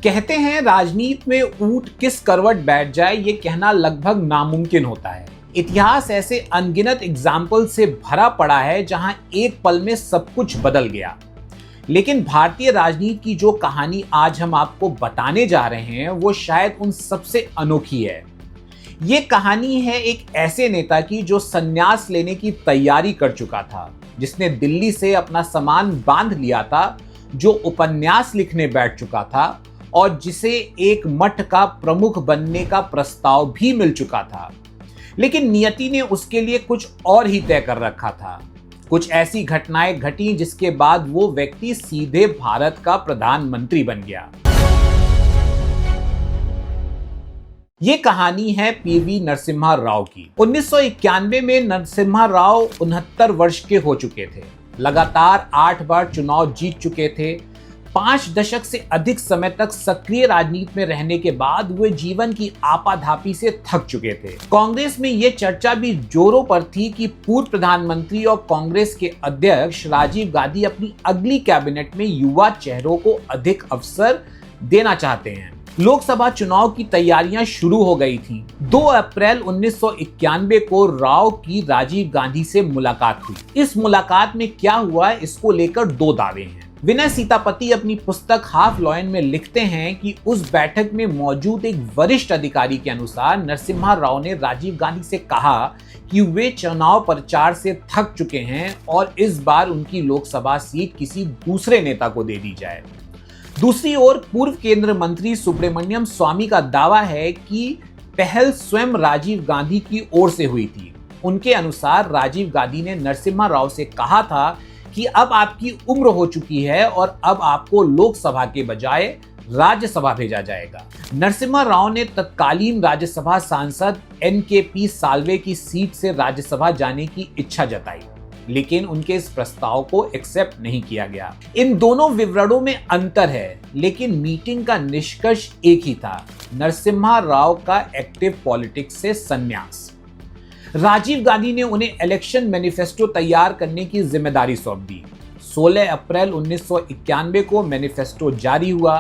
कहते हैं राजनीति में ऊंट किस करवट बैठ जाए ये कहना लगभग नामुमकिन होता है। इतिहास ऐसे अनगिनत एग्जाम्पल से भरा पड़ा है जहां एक पल में सब कुछ बदल गया। लेकिन भारतीय राजनीति की जो कहानी आज हम आपको बताने जा रहे हैं वो शायद उन सबसे अनोखी है। ये कहानी है एक ऐसे नेता की जो संन्यास लेने की तैयारी कर चुका था, जिसने दिल्ली से अपना सामान बांध लिया था, जो उपन्यास लिखने बैठ चुका था और जिसे एक मठ का प्रमुख बनने का प्रस्ताव भी मिल चुका था। लेकिन नियति ने उसके लिए कुछ और ही तय कर रखा था। कुछ ऐसी घटनाएं घटी जिसके बाद वो व्यक्ति सीधे भारत का प्रधानमंत्री बन गया। ये कहानी है पीवी नरसिम्हा राव की। 1991 में नरसिम्हा राव 69 वर्ष के हो चुके थे। लगातार 8 बार चुनाव जीत चुके थे। 5 दशक से अधिक समय तक सक्रिय राजनीति में रहने के बाद वे जीवन की आपाधापी से थक चुके थे। कांग्रेस में यह चर्चा भी जोरों पर थी कि पूर्व प्रधानमंत्री और कांग्रेस के अध्यक्ष राजीव गांधी अपनी अगली कैबिनेट में युवा चेहरों को अधिक अवसर देना चाहते हैं। लोकसभा चुनाव की तैयारियां शुरू हो गई थी। 2 अप्रैल 1991 को राव की राजीव गांधी से मुलाकात हुई। इस मुलाकात में क्या हुआ इसको लेकर 2 दावे हैं। विनय सीतापति अपनी पुस्तक हाफ लॉयन में लिखते हैं कि उस बैठक में मौजूद एक वरिष्ठ अधिकारी के अनुसार नरसिम्हा राव ने राजीव गांधी से कहा कि वे चुनाव प्रचार से थक चुके हैं और इस बार उनकी लोकसभा सीट किसी दूसरे नेता को दे दी जाए। दूसरी ओर पूर्व केंद्रीय मंत्री सुब्रमण्यम स्वामी का दावा है कि पहल स्वयं राजीव गांधी की ओर से हुई थी। उनके अनुसार राजीव गांधी ने नरसिम्हा राव से कहा था कि अब आपकी उम्र हो चुकी है और अब आपको लोकसभा के बजाय राज्यसभा भेजा जाएगा। नरसिम्हा राव ने तत्कालीन राज्यसभा सांसद NKP साल्वे की सीट से राज्यसभा जाने की इच्छा जताई, लेकिन उनके इस प्रस्ताव को एक्सेप्ट नहीं किया गया। इन दोनों विवरणों में अंतर है, लेकिन मीटिंग का निष्कर्ष एक ही था: नरसिम्हा राव का एक्टिव पॉलिटिक्स से संन्यास। राजीव गांधी ने उन्हें इलेक्शन मैनिफेस्टो तैयार करने की जिम्मेदारी सौंप दी। 16 अप्रैल 1991 को मैनिफेस्टो जारी हुआ।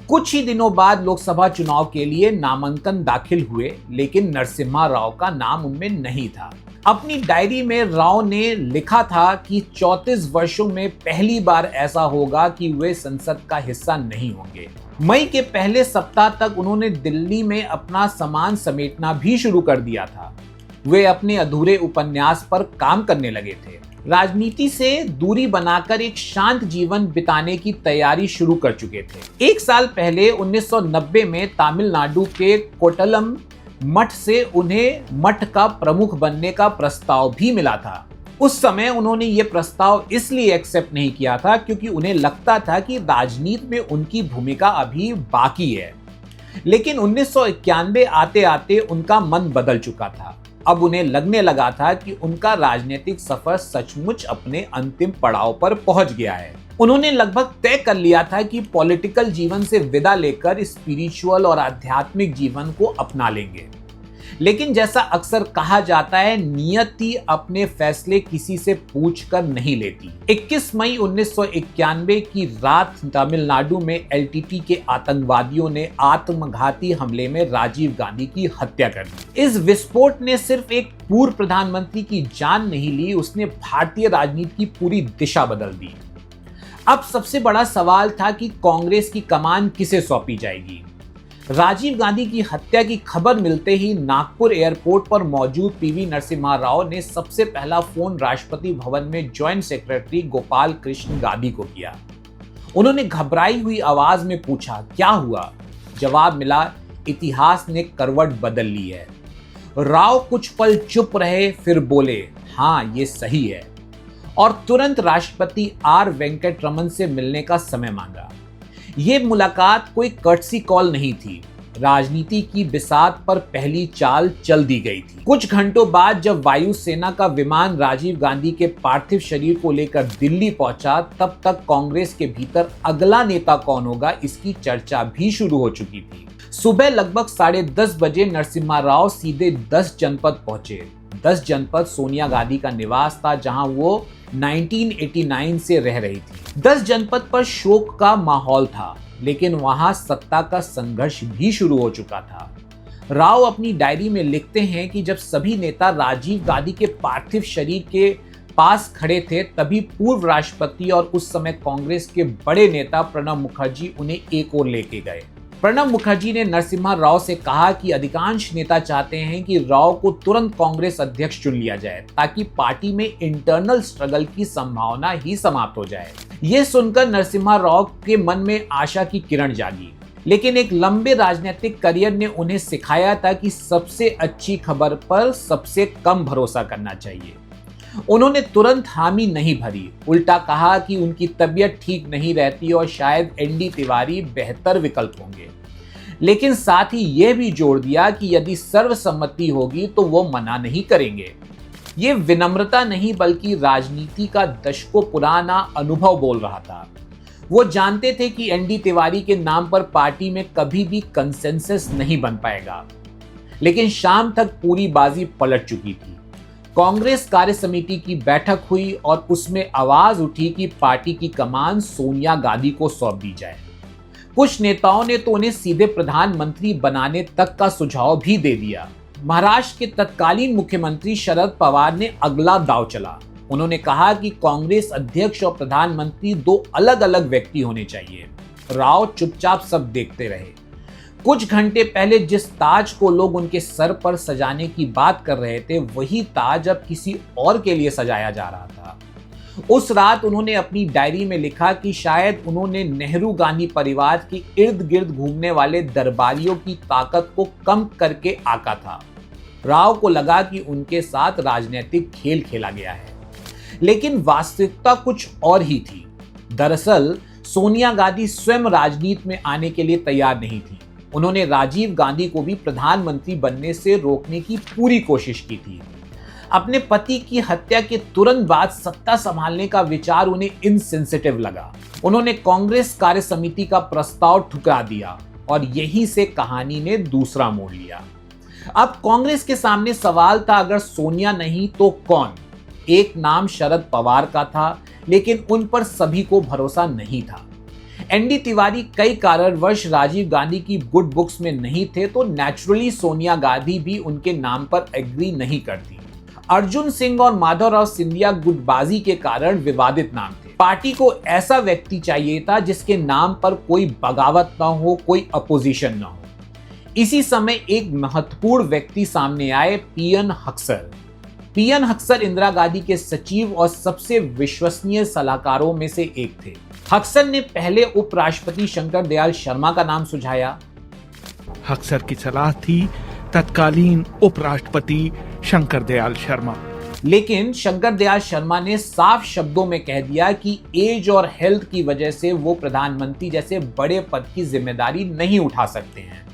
कुछ ही दिनों बाद लोकसभा चुनाव के लिए नामांकन दाखिल हुए, लेकिन नरसिम्हा राव का नाम उनमें नहीं था। अपनी डायरी में राव ने लिखा था कि 34 वर्षों में पहली बार ऐसा होगा कि वे संसद का हिस्सा नहीं होंगे। मई के पहले सप्ताह तक उन्होंने दिल्ली में अपना सामान समेटना भी शुरू कर दिया था। वे अपने अधूरे उपन्यास पर काम करने लगे थे। राजनीति से दूरी बनाकर एक शांत जीवन बिताने की तैयारी शुरू कर चुके थे। 1 साल पहले 1990 में तमिलनाडु के कोट्टलम मठ से उन्हें मठ का प्रमुख बनने का प्रस्ताव भी मिला था। उस समय उन्होंने ये प्रस्ताव इसलिए एक्सेप्ट नहीं किया था क्योंकि उन्हें लगता था कि राजनीति में उनकी भूमिका अभी बाकी है। लेकिन 1991 आते आते उनका मन बदल चुका था। अब उन्हें लगने लगा था कि उनका राजनीतिक सफर सचमुच अपने अंतिम पड़ाव पर पहुंच गया है। उन्होंने लगभग तय कर लिया था कि पॉलिटिकल जीवन से विदा लेकर स्पिरिचुअल और आध्यात्मिक जीवन को अपना लेंगे। लेकिन जैसा अक्सर कहा जाता है, नियति अपने फैसले किसी से पूछकर नहीं लेती। 21 मई 1991 की रात तमिलनाडु में LTT के आतंकवादियों ने आत्मघाती हमले में राजीव गांधी की हत्या कर दी। इस विस्फोट ने सिर्फ एक पूर्व प्रधानमंत्री की जान नहीं ली, उसने भारतीय राजनीति की पूरी दिशा बदल दी। अब सबसे बड़ा सवाल था कि कांग्रेस की कमान किसे सौंपी जाएगी। राजीव गांधी की हत्या की खबर मिलते ही नागपुर एयरपोर्ट पर मौजूद पीवी नरसिम्हा राव ने सबसे पहला फोन राष्ट्रपति भवन में जॉइंट सेक्रेटरी गोपाल कृष्ण गांधी को किया। उन्होंने घबराई हुई आवाज में पूछा, क्या हुआ? जवाब मिला, इतिहास ने करवट बदल ली है। राव कुछ पल चुप रहे, फिर बोले, हाँ ये सही है, और तुरंत राष्ट्रपति R वेंकटरमन से मिलने का समय मांगा। ये मुलाकात कोई कर्टसी कॉल नहीं थी, राजनीति की बिसात पर पहली चाल चल दी गई थी। कुछ घंटों बाद जब वायुसेना का विमान राजीव गांधी के पार्थिव शरीर को लेकर दिल्ली पहुंचा, तब तक कांग्रेस के भीतर अगला नेता कौन होगा इसकी चर्चा भी शुरू हो चुकी थी। सुबह लगभग 10:30 बजे नरसिम्हा राव सीधे 10 जनपद पहुंचे। 10 जनपद सोनिया गांधी का निवास था, जहां वो 1989 से रह रही थी। 10 जनपद पर शोक का माहौल था। लेकिन वहां सत्ता का संघर्ष भी शुरू हो चुका था। राव अपनी डायरी में लिखते हैं कि जब सभी नेता राजीव गांधी के पार्थिव शरीर के पास खड़े थे, तभी पूर्व राष्ट्रपति और उस समय कांग्रेस के बड़े नेता प्रणब मुखर्जी उन्हें एक ओर लेके गए। प्रणब मुखर्जी ने नरसिम्हा राव से कहा कि अधिकांश नेता चाहते हैं कि राव को तुरंत कांग्रेस अध्यक्ष चुन लिया जाए ताकि पार्टी में इंटरनल स्ट्रगल की संभावना ही समाप्त हो जाए। ये सुनकर नरसिम्हा राव के मन में आशा की किरण जागी, लेकिन एक लंबे राजनीतिक करियर ने उन्हें सिखाया था कि सबसे अच्छी खबर पर सबसे कम भरोसा करना चाहिए। उन्होंने तुरंत हामी नहीं भरी, उल्टा कहा कि उनकी तबीयत ठीक नहीं रहती और शायद एनडी तिवारी बेहतर विकल्प होंगे, लेकिन साथ ही यह भी जोड़ दिया कि यदि सर्वसम्मति होगी तो वो मना नहीं करेंगे। ये विनम्रता नहीं बल्कि राजनीति का दशकों पुराना अनुभव बोल रहा था। वो जानते थे कि एनडी तिवारी के नाम पर पार्टी में कभी भी कंसेंसस नहीं बन पाएगा, लेकिन शाम तक पूरी बाजी पलट चुकी थी। कांग्रेस कार्य समिति की बैठक हुई और उसमें आवाज उठी कि पार्टी की कमान सोनिया गांधी को सौंप दी जाए। कुछ नेताओं ने तो उन्हें सीधे प्रधानमंत्री बनाने तक का सुझाव भी दे दिया। महाराष्ट्र के तत्कालीन मुख्यमंत्री शरद पवार ने अगला दांव चला। उन्होंने कहा कि कांग्रेस अध्यक्ष और प्रधानमंत्री दो अलग अलग व्यक्ति होने चाहिए। राव चुपचाप सब देखते रहे। कुछ घंटे पहले जिस ताज को लोग उनके सर पर सजाने की बात कर रहे थे, वही ताज अब किसी और के लिए सजाया जा रहा था। उस रात उन्होंने अपनी डायरी में लिखा कि शायद उन्होंने नेहरू गांधी परिवार के इर्द गिर्द घूमने वाले दरबारियों की ताकत को कम करके आका था। राव को लगा कि उनके साथ राजनीतिक खेल खेला गया है, लेकिन वास्तविकता कुछ और ही थी। दरअसल सोनिया गांधी स्वयं राजनीति में आने के लिए तैयार नहीं थी। उन्होंने राजीव गांधी को भी प्रधानमंत्री बनने से रोकने की पूरी कोशिश की थी। अपने पति की हत्या के तुरंत बाद सत्ता संभालने का विचार उन्हें इनसेंसिटिव लगा। उन्होंने कांग्रेस कार्य समिति का प्रस्ताव ठुकरा दिया और यहीं से कहानी ने दूसरा मोड़ लिया। अब कांग्रेस के सामने सवाल था, अगर सोनिया नहीं तो कौन? एक नाम शरद पवार का था, लेकिन उन पर सभी को भरोसा नहीं था। एनडी तिवारी कई कारणवश राजीव गांधी की गुड बुक्स में नहीं थे, तो नेचुरली सोनिया गांधी भी उनके नाम पर एग्री नहीं करती। अर्जुन सिंह और माधवराव सिंधिया गुटबाजी के कारण विवादित नाम थे। पार्टी को ऐसा व्यक्ति चाहिए था जिसके नाम पर कोई बगावत ना हो, कोई अपोजिशन ना हो। इसी समय एक महत्वपूर्ण व्यक्ति सामने आए, पीएन हक्सर। पीएन हक्सर इंदिरा गांधी के सचिव और सबसे विश्वसनीय सलाहकारों में से एक थे। हक्सर ने पहले उपराष्ट्रपति शंकर दयाल शर्मा का नाम सुझाया। हक्सर की सलाह थी तत्कालीन उपराष्ट्रपति शंकर दयाल शर्मा, लेकिन शंकर दयाल शर्मा ने साफ शब्दों में कह दिया कि एज और हेल्थ की वजह से वो प्रधानमंत्री जैसे बड़े पद की जिम्मेदारी नहीं उठा सकते हैं।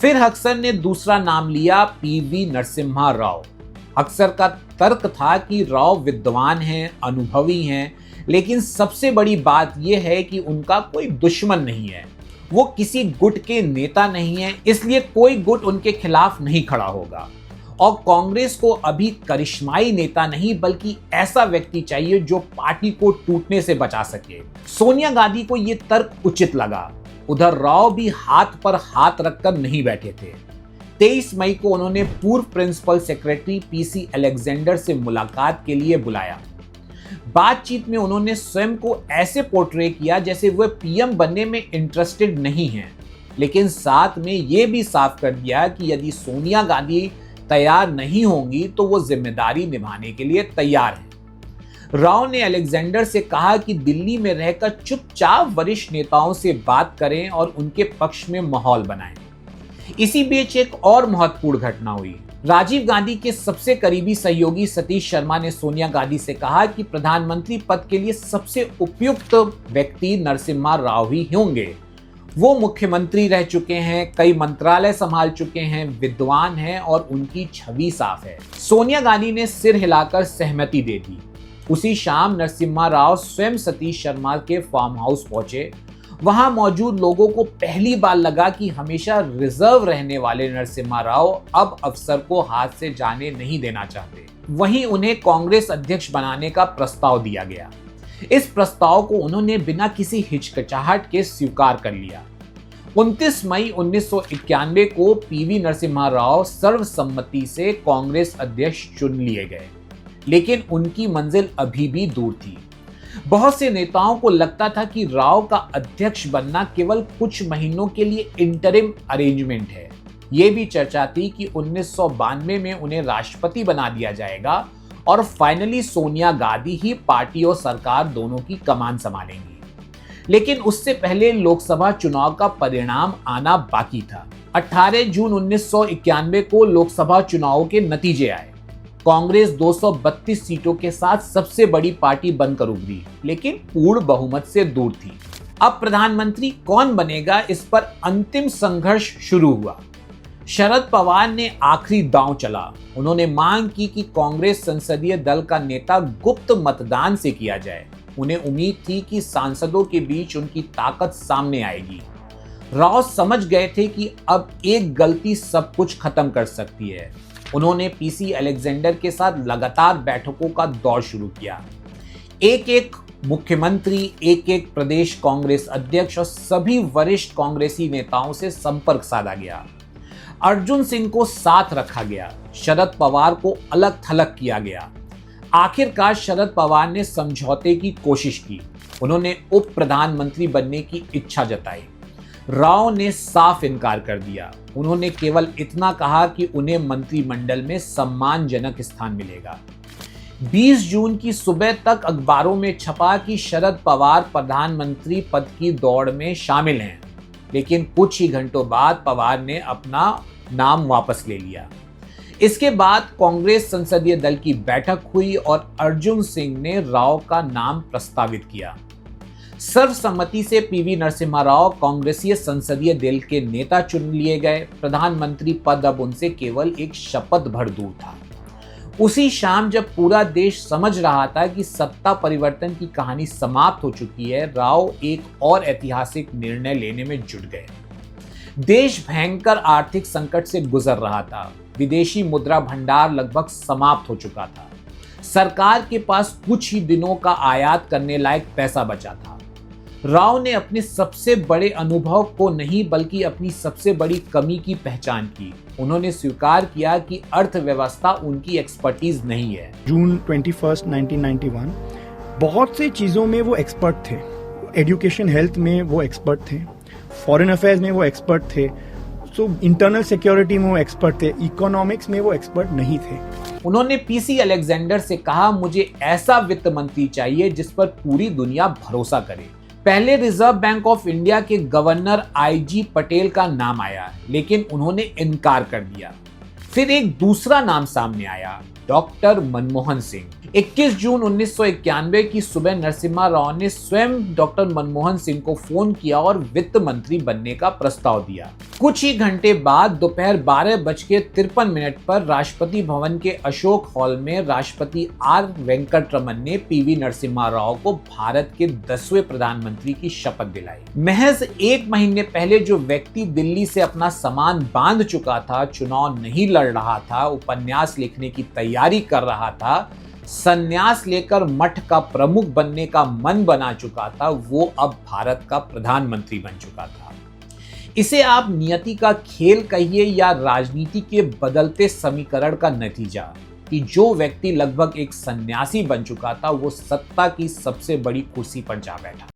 फिर हक्सर ने दूसरा नाम लिया, पीवी नरसिम्हा राव। हक्सर का तर्क था कि राव विद्वान हैं, अनुभवी हैं, लेकिन सबसे बड़ी बात यह है कि उनका कोई दुश्मन नहीं है। वो किसी गुट के नेता नहीं है, इसलिए कोई गुट उनके खिलाफ नहीं खड़ा होगा। और कांग्रेस को अभी करिश्माई नेता नहीं बल्कि ऐसा व्यक्ति चाहिए जो पार्टी को टूटने से बचा सके। सोनिया गांधी को यह तर्क उचित लगा। उधर राव भी हाथ पर हाथ रखकर नहीं बैठे थे। 23 मई को उन्होंने पूर्व प्रिंसिपल सेक्रेटरी पीसी अलेक्जेंडर से मुलाकात के लिए बुलाया। बातचीत में उन्होंने स्वयं को ऐसे पोर्ट्रे किया जैसे वह पीएम बनने में इंटरेस्टेड नहीं हैं, लेकिन साथ में यह भी साफ कर दिया कि यदि सोनिया गांधी तैयार नहीं होंगी तो वो जिम्मेदारी निभाने के लिए तैयार हैं। राव ने अलेक्जेंडर से कहा कि दिल्ली में रहकर चुपचाप वरिष्ठ नेताओं से बात करें और उनके पक्ष में माहौल बनाएं। इसी बीच एक और महत्वपूर्ण घटना हुई। राजीव गांधी के सबसे करीबी सहयोगी सतीश शर्मा ने सोनिया गांधी से कहा कि प्रधानमंत्री पद के लिए सबसे उपयुक्त व्यक्ति नरसिम्हा राव ही होंगे। वो मुख्यमंत्री रह चुके हैं, कई मंत्रालय संभाल चुके हैं, विद्वान हैं और उनकी छवि साफ है। सोनिया गांधी ने सिर हिलाकर सहमति दे दी। उसी शाम नरसिम्हा राव स्वयं सतीश शर्मा के फार्म हाउस पहुंचे। वहां मौजूद लोगों को पहली बार लगा कि हमेशा रिजर्व रहने वाले नरसिम्हा राव अब अफसर को हाथ से जाने नहीं देना चाहते। वहीं उन्हें कांग्रेस अध्यक्ष बनाने का प्रस्ताव दिया गया। इस प्रस्ताव को उन्होंने बिना किसी हिचकिचाहट के स्वीकार कर लिया। 29 मई 1991 को पीवी नरसिम्हा राव सर्वसम्मति से कांग्रेस अध्यक्ष चुन लिए गए, लेकिन उनकी मंजिल अभी भी दूर थी। बहुत से नेताओं को लगता था कि राव का अध्यक्ष बनना केवल कुछ महीनों के लिए इंटरिम अरेंजमेंट है। यह भी चर्चा थी कि 1992 में उन्हें राष्ट्रपति बना दिया जाएगा और फाइनली सोनिया गांधी ही पार्टी और सरकार दोनों की कमान संभालेंगी। लेकिन उससे पहले लोकसभा चुनाव का परिणाम आना बाकी था। 18 जून 1991 को लोकसभा चुनाव के नतीजे आए। कांग्रेस 232 सीटों के साथ सबसे बड़ी पार्टी बनकर उभरी, लेकिन पूर्ण बहुमत से दूर थी। अब प्रधानमंत्री कौन बनेगा, इस पर अंतिम संघर्ष शुरू हुआ। शरद पवार ने आखिरी दांव चला। उन्होंने मांग की कि कांग्रेस संसदीय दल का नेता गुप्त मतदान से किया जाए। उन्हें उम्मीद थी कि सांसदों के बीच उनकी ताकत सामने आएगी। राव समझ गए थे कि अब एक गलती सब कुछ खत्म कर सकती है। उन्होंने पीसी अलेक्जेंडर के साथ लगातार बैठकों का दौर शुरू किया। एक एक मुख्यमंत्री, एक एक प्रदेश कांग्रेस अध्यक्ष और सभी वरिष्ठ कांग्रेसी नेताओं से संपर्क साधा गया। अर्जुन सिंह को साथ रखा गया, शरद पवार को अलग थलग किया गया। आखिरकार शरद पवार ने समझौते की कोशिश की। उन्होंने उप प्रधानमंत्री बनने की इच्छा जताई। राव ने साफ इनकार कर दिया। उन्होंने केवल इतना कहा कि उन्हें मंत्रिमंडल में सम्मानजनक स्थान मिलेगा। 20 जून की सुबह तक अखबारों में छपा कि शरद पवार प्रधानमंत्री पद की दौड़ में शामिल हैं, लेकिन कुछ ही घंटों बाद पवार ने अपना नाम वापस ले लिया। इसके बाद कांग्रेस संसदीय दल की बैठक हुई और अर्जुन सिंह ने राव का नाम प्रस्तावित किया। सर्वसम्मति से पीवी नरसिम्हा राव कांग्रेसीय संसदीय दल के नेता चुन लिए गए। प्रधानमंत्री पद अब उनसे केवल एक शपथ भर दूर था। उसी शाम जब पूरा देश समझ रहा था कि सत्ता परिवर्तन की कहानी समाप्त हो चुकी है, राव एक और ऐतिहासिक निर्णय लेने में जुट गए। देश भयंकर आर्थिक संकट से गुजर रहा था। विदेशी मुद्रा भंडार लगभग समाप्त हो चुका था। सरकार के पास कुछ ही दिनों का आयात करने लायक पैसा बचा था। राव ने अपने सबसे बड़े अनुभव को नहीं बल्कि अपनी सबसे बड़ी कमी की पहचान की। उन्होंने स्वीकार किया कि अर्थव्यवस्था उनकी एक्सपर्टीज नहीं है। जून 21, 1991 बहुत से चीज़ों में वो एक्सपर्ट थे। एजुकेशन हेल्थ में वो एक्सपर्ट थे, फॉरेन अफेयर्स में वो एक्सपर्ट थे, इंटरनल सिक्योरिटी में वो एक्सपर्ट थे, इकोनॉमिक्स में वो एक्सपर्ट नहीं थे। उन्होंने पीसी अलेक्जेंडर से कहा, मुझे ऐसा वित्त मंत्री चाहिए जिस पर पूरी दुनिया भरोसा करे। पहले रिजर्व बैंक ऑफ इंडिया के गवर्नर आईजी पटेल का नाम आया, लेकिन उन्होंने इनकार कर दिया। फिर एक दूसरा नाम सामने आया, डॉक्टर मनमोहन सिंह। 21 जून 1991 की सुबह नरसिम्हा राव ने स्वयं डॉक्टर मनमोहन सिंह को फोन किया और वित्त मंत्री बनने का प्रस्ताव दिया। कुछ ही घंटे बाद दोपहर 12:53 पर राष्ट्रपति भवन के अशोक हॉल में राष्ट्रपति आर वेंकटरमन ने पीवी नरसिम्हा राव को भारत के 10वें प्रधानमंत्री की शपथ दिलाई। महज एक महीने पहले जो व्यक्ति दिल्ली से अपना सामान बांध चुका था, चुनाव नहीं लड़ रहा था, उपन्यास लिखने की तैयारी कर रहा था, संन्यास लेकर मठ का प्रमुख बनने का मन बना चुका था, वो अब भारत का प्रधानमंत्री बन चुका था। इसे आप नियति का खेल कहिए या राजनीति के बदलते समीकरण का नतीजा कि जो व्यक्ति लगभग एक सन्यासी बन चुका था, वो सत्ता की सबसे बड़ी कुर्सी पर जा बैठा।